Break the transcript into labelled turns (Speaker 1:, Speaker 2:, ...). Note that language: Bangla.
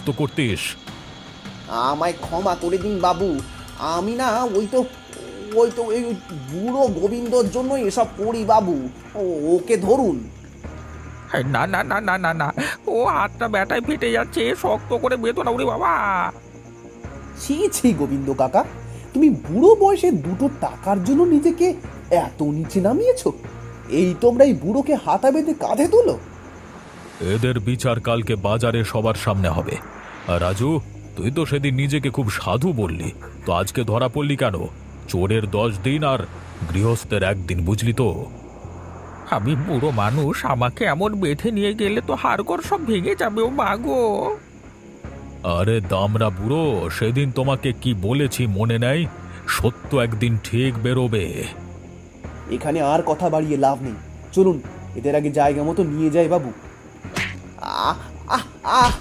Speaker 1: বন্দোবস্ত করতিস।
Speaker 2: আমায় ক্ষমা করে দিন বাবু। আমি না ওই বুড়ো গোবিন্দর জন্য এসব করি বাবু। ওকে ধরুন।
Speaker 3: না না না না না না, ও হাতটা ব্যথায় ফেটে যাচ্ছে, শক্ত করে বেঁধো না ওরে বাবা।
Speaker 2: ছি ছি গোবিন্দ কাকা, তুমি বুড়ো বয়সে দুটো টাকার জন্য নিজেকে এত নিচে নামিয়েছো? এই তোমরা এই বুড়োকে হাতা বেঁধে কাঁধে তোলো?
Speaker 1: এদের বিচার কালকে বাজারে সবার সামনে হবে। আর রাজু, তুই তো সেদিন নিজেকে খুব সাধু বললি, তো আজকে ধরা পড়লি কেন? চোরের 10 দিন আর গৃহস্থের 1 দিন, বুঝলি তো?
Speaker 3: আমি বুড়ো মানুষ, আমাকে এমন বেঁধে নিয়ে গেলে তো হাড়গোড় সব ভেঙে যাবে, ও মা গো।
Speaker 1: আরে দামড়া বুড়ো, সেদিন তোমাকে কি বলেছি মনে নেই? সত্য একদিন ঠিক বেরোবে।
Speaker 2: এখানে আর কথা বাড়িয়ে লাভ নেই, চলুন এদের আগে জায়গা মতো নিয়ে যাই বাবু। আহ আহ আহ